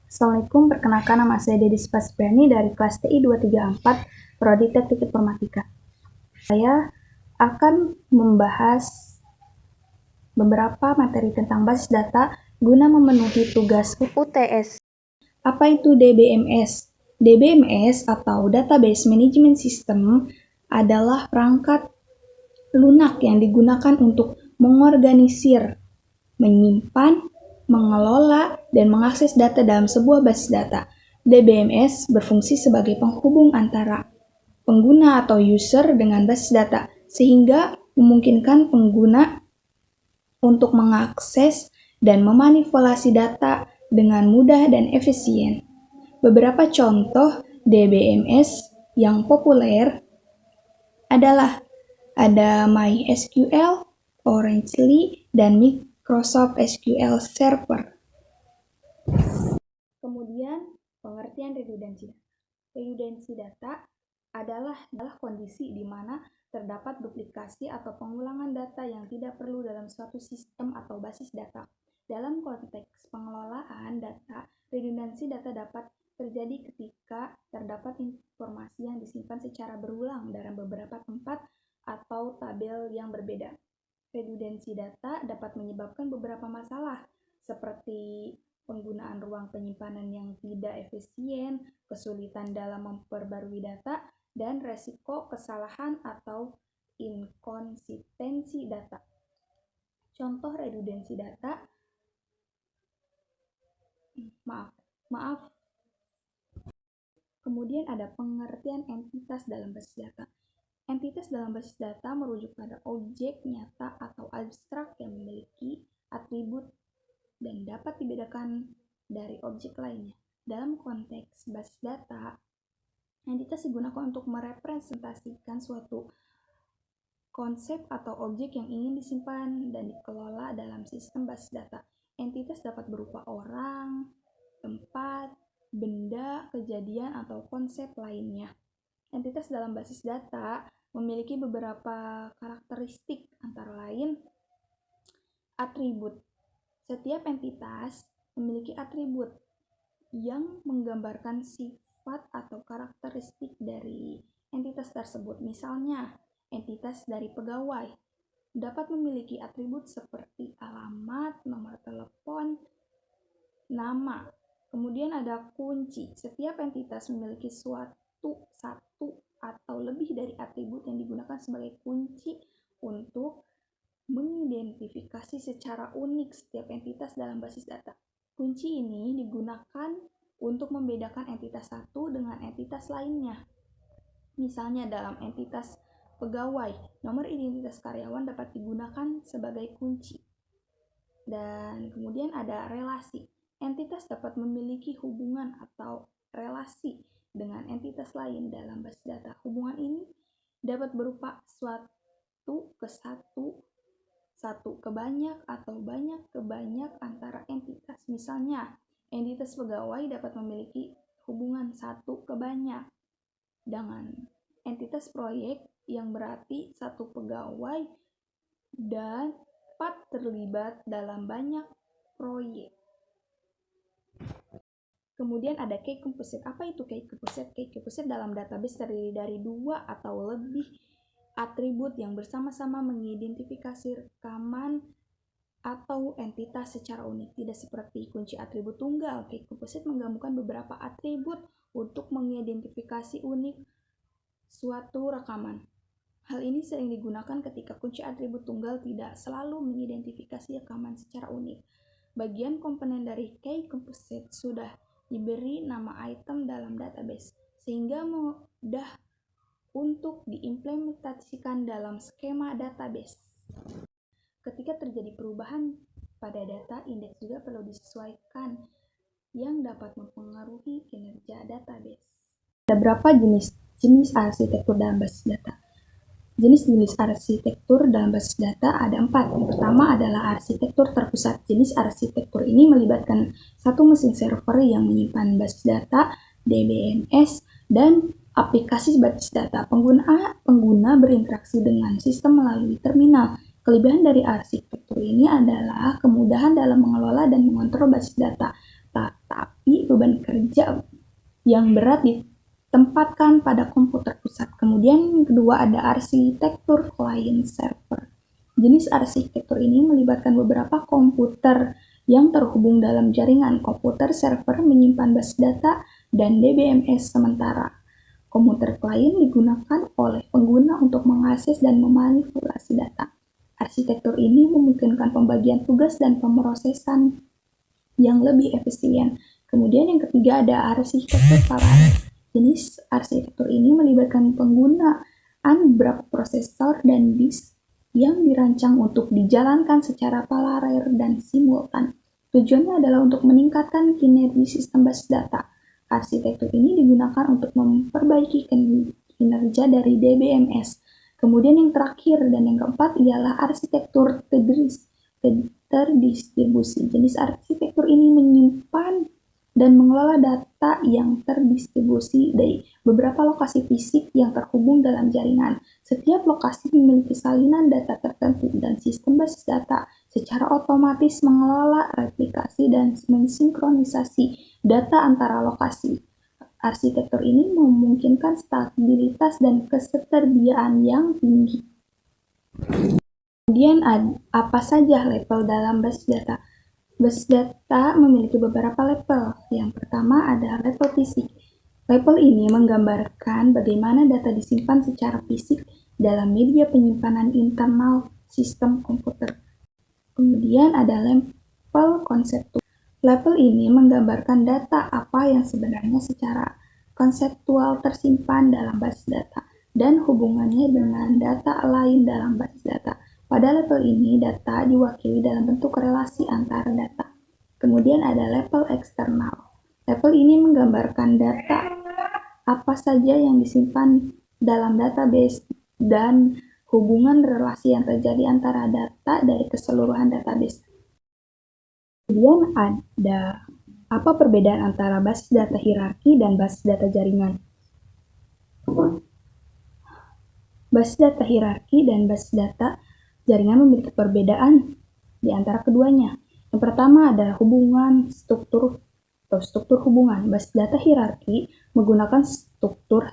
Assalamualaikum, perkenalkan nama saya Dedi Spasbriani dari kelas TI 234 Prodi Teknik Informatika. Saya akan membahas beberapa materi tentang basis data guna memenuhi tugas UTS. Apa itu DBMS? DBMS atau Database Management System adalah perangkat lunak yang digunakan untuk mengorganisir, menyimpan, mengelola, dan mengakses data dalam sebuah basis data. DBMS berfungsi sebagai penghubung antara pengguna atau user dengan basis data, sehingga memungkinkan pengguna untuk mengakses dan memanipulasi data dengan mudah dan efisien. Beberapa contoh DBMS yang populer adalah ada MySQL, Orangely, dan Microsoft SQL Server. Kemudian, pengertian redundansi. Redundansi data adalah kondisi di mana terdapat duplikasi atau pengulangan data yang tidak perlu dalam suatu sistem atau basis data. Dalam konteks pengelolaan data, redundansi data dapat terjadi ketika terdapat informasi yang disimpan secara berulang dalam beberapa tempat atau tabel yang berbeda. Redundansi data dapat menyebabkan beberapa masalah, seperti penggunaan ruang penyimpanan yang tidak efisien, kesulitan dalam memperbarui data, dan resiko kesalahan atau inkonsistensi data. Contoh redundansi data, Kemudian ada pengertian entitas dalam basis data. Entitas dalam basis data merujuk pada objek nyata atau abstrak yang memiliki atribut dan dapat dibedakan dari objek lainnya. Dalam konteks basis data, entitas digunakan untuk merepresentasikan suatu konsep atau objek yang ingin disimpan dan dikelola dalam sistem basis data. Entitas dapat berupa orang, tempat, benda, kejadian, atau konsep lainnya. Entitas dalam basis data memiliki beberapa karakteristik, antara lain atribut. Setiap entitas memiliki atribut yang menggambarkan sifat atau karakteristik dari entitas tersebut. Misalnya, entitas dari pegawai dapat memiliki atribut seperti alamat, nomor telepon, nama. Kemudian ada kunci. Setiap entitas memiliki satu atau lebih dari atribut yang digunakan sebagai kunci untuk mengidentifikasi secara unik setiap entitas dalam basis data. Kunci ini digunakan untuk membedakan entitas satu dengan entitas lainnya. Misalnya dalam entitas pegawai, nomor identitas karyawan dapat digunakan sebagai kunci. Dan kemudian ada relasi. Entitas dapat memiliki hubungan atau relasi dengan entitas lain dalam basis data. Hubungan ini dapat berupa suatu ke satu ke banyak, atau banyak ke banyak antara entitas. Misalnya, entitas pegawai dapat memiliki hubungan satu ke banyak dengan entitas proyek yang berarti satu pegawai dan dapat terlibat dalam banyak proyek. Kemudian ada key composite. Apa itu key composite? Key composite dalam database terdiri dari dua atau lebih atribut yang bersama-sama mengidentifikasi rekaman atau entitas secara unik. Tidak seperti kunci atribut tunggal, key composite menggabungkan beberapa atribut untuk mengidentifikasi unik suatu rekaman. Hal ini sering digunakan ketika kunci atribut tunggal tidak selalu mengidentifikasi rekaman secara unik. Bagian komponen dari key composite sudah diberi nama item dalam database, sehingga mudah untuk diimplementasikan dalam skema database. Ketika terjadi perubahan pada data, indeks juga perlu disesuaikan yang dapat mempengaruhi kinerja database. Ada berapa jenis arsitektur dalam basis data? Jenis-jenis arsitektur dalam basis data ada 4. Yang pertama adalah arsitektur terpusat. Jenis arsitektur ini melibatkan satu mesin server yang menyimpan basis data, DBMS, dan aplikasi basis data. Pengguna berinteraksi dengan sistem melalui terminal. Kelebihan dari arsitektur ini adalah kemudahan dalam mengelola dan mengontrol basis data. Tetapi beban kerja yang berat ditempatkan pada komputer pusat. Kemudian yang kedua ada arsitektur client server. Jenis arsitektur ini melibatkan beberapa komputer yang terhubung dalam jaringan. Komputer server menyimpan basis data dan DBMS sementara. Komputer klien digunakan oleh pengguna untuk mengakses dan memanipulasi data. Arsitektur ini memungkinkan pembagian tugas dan pemrosesan yang lebih efisien. Kemudian yang ketiga ada arsitektur paralel. Jenis arsitektur ini melibatkan penggunaan beberapa prosesor dan disk yang dirancang untuk dijalankan secara paralel dan simultan. Tujuannya adalah untuk meningkatkan kinerja sistem basis data. Arsitektur ini digunakan untuk memperbaiki kinerja dari DBMS. Kemudian yang terakhir dan yang keempat ialah arsitektur terdistribusi. Jenis arsitektur ini menyimpan dan mengelola data yang terdistribusi dari beberapa lokasi fisik yang terhubung dalam jaringan. Setiap lokasi memiliki salinan data tertentu dan sistem basis data secara otomatis mengelola, replikasi, dan mensinkronisasi data antara lokasi. Arsitektur ini memungkinkan stabilitas dan ketersediaan yang tinggi. Kemudian apa saja level dalam basis data? Basis data memiliki beberapa level. Yang pertama ada level fisik. Level ini menggambarkan bagaimana data disimpan secara fisik dalam media penyimpanan internal sistem komputer. Kemudian ada level konseptual. Level ini menggambarkan data apa yang sebenarnya secara konseptual tersimpan dalam basis data dan hubungannya dengan data lain dalam basis data. Pada level ini, data diwakili dalam bentuk relasi antara data. Kemudian ada level eksternal. Level ini menggambarkan data apa saja yang disimpan dalam database dan hubungan relasi yang terjadi antara data dari keseluruhan database. Kemudian ada apa perbedaan antara basis data hierarki dan basis data jaringan? Basis data hierarki dan basis data jaringan memiliki perbedaan di antara keduanya. Yang pertama ada hubungan struktur hubungan. Basis data hierarki menggunakan struktur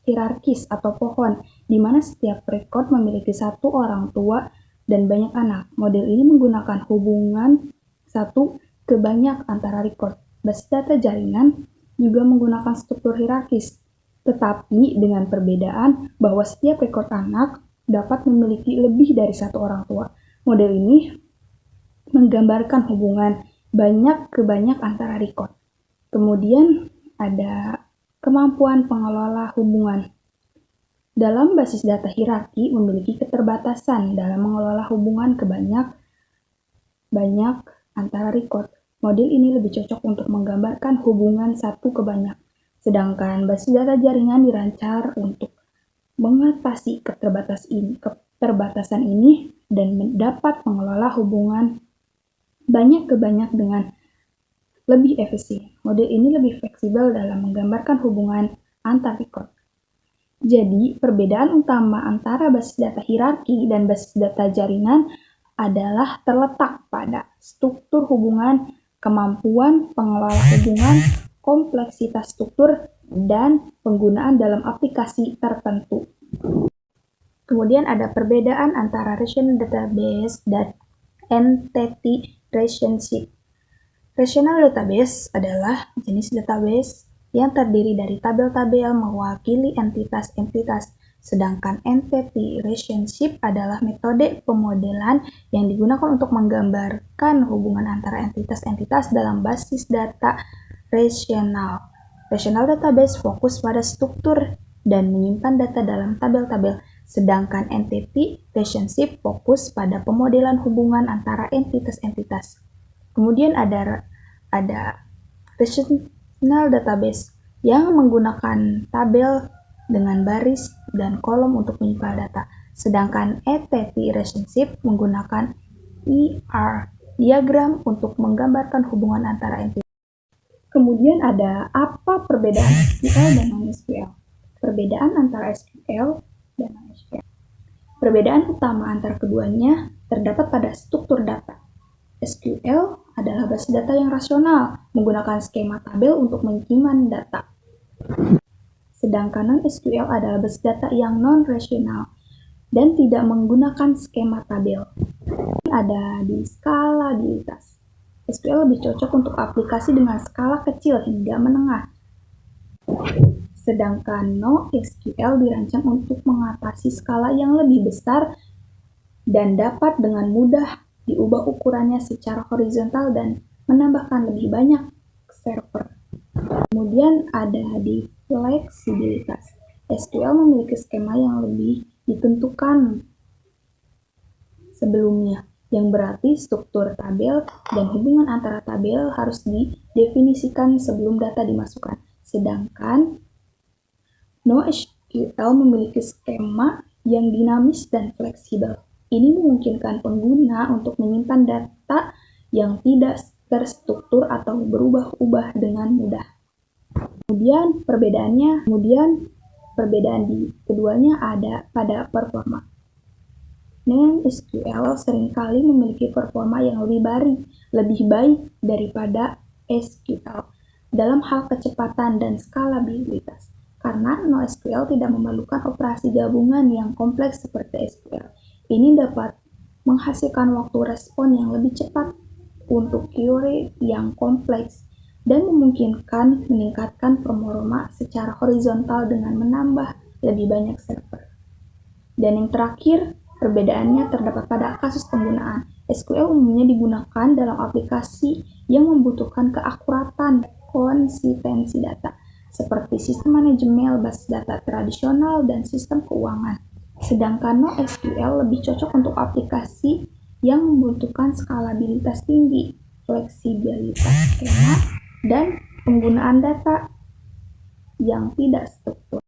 hierarkis atau pohon, di mana setiap rekod memiliki satu orang tua dan banyak anak. Model ini menggunakan hubungan satu ke banyak antara rekod. Basis data jaringan juga menggunakan struktur hierarkis, tetapi dengan perbedaan bahwa setiap rekod anak dapat memiliki lebih dari satu orang tua. Model ini menggambarkan hubungan banyak ke banyak antara rekod. Kemudian ada kemampuan pengelola hubungan. Dalam basis data hierarki memiliki keterbatasan dalam mengelola hubungan ke banyak antara rekod. Model ini lebih cocok untuk menggambarkan hubungan satu ke banyak. Sedangkan basis data jaringan dirancang untuk mengatasi keterbatasan ini dan dapat mengelola hubungan banyak ke banyak dengan lebih efisien. Model ini lebih fleksibel dalam menggambarkan hubungan antar rekod. Jadi, perbedaan utama antara basis data hierarki dan basis data jaringan adalah terletak pada struktur hubungan, kemampuan pengelola hubungan, kompleksitas struktur, dan penggunaan dalam aplikasi tertentu. Kemudian ada perbedaan antara relational database dan entity relationship. Relational database adalah jenis database yang terdiri dari tabel-tabel mewakili entitas-entitas, sedangkan entity relationship adalah metode pemodelan yang digunakan untuk menggambarkan hubungan antara entitas-entitas dalam basis data relational. Relational database fokus pada struktur dan menyimpan data dalam tabel-tabel, sedangkan entity relationship fokus pada pemodelan hubungan antara entitas-entitas. Kemudian ada relational database yang menggunakan tabel dengan baris dan kolom untuk menyimpan data, sedangkan entity relationship menggunakan diagram untuk menggambarkan hubungan antara entitas. Kemudian ada apa perbedaan SQL dan non-SQL? Perbedaan antara SQL dan non-SQL. Perbedaan utama antara keduanya terdapat pada struktur data. SQL adalah basis data yang rasional, menggunakan skema tabel untuk menyimpan data. Sedangkan non-SQL adalah basis data yang non-rasional dan tidak menggunakan skema tabel. Ada di skalabilitas. SQL lebih cocok untuk aplikasi dengan skala kecil hingga menengah. Sedangkan NoSQL dirancang untuk mengatasi skala yang lebih besar dan dapat dengan mudah diubah ukurannya secara horizontal dan menambahkan lebih banyak server. Kemudian ada di fleksibilitas. SQL memiliki skema yang lebih ditentukan sebelumnya, yang berarti struktur tabel dan hubungan antara tabel harus didefinisikan sebelum data dimasukkan. Sedangkan NoSQL memiliki skema yang dinamis dan fleksibel. Ini memungkinkan pengguna untuk menyimpan data yang tidak terstruktur atau berubah-ubah dengan mudah. Kemudian perbedaan di keduanya ada pada performa. NoSQL seringkali memiliki performa yang lebih baik daripada SQL dalam hal kecepatan dan skalabilitas, karena NoSQL tidak memerlukan operasi gabungan yang kompleks seperti SQL. Ini dapat menghasilkan waktu respon yang lebih cepat untuk query yang kompleks dan memungkinkan meningkatkan performa secara horizontal dengan menambah lebih banyak server. Dan yang terakhir, perbedaannya terdapat pada kasus penggunaan. SQL umumnya digunakan dalam aplikasi yang membutuhkan keakuratan dan konsistensi data, seperti sistem manajemen basis data tradisional dan sistem keuangan. Sedangkan NoSQL lebih cocok untuk aplikasi yang membutuhkan skalabilitas tinggi, fleksibilitas skema, dan penggunaan data yang tidak struktur.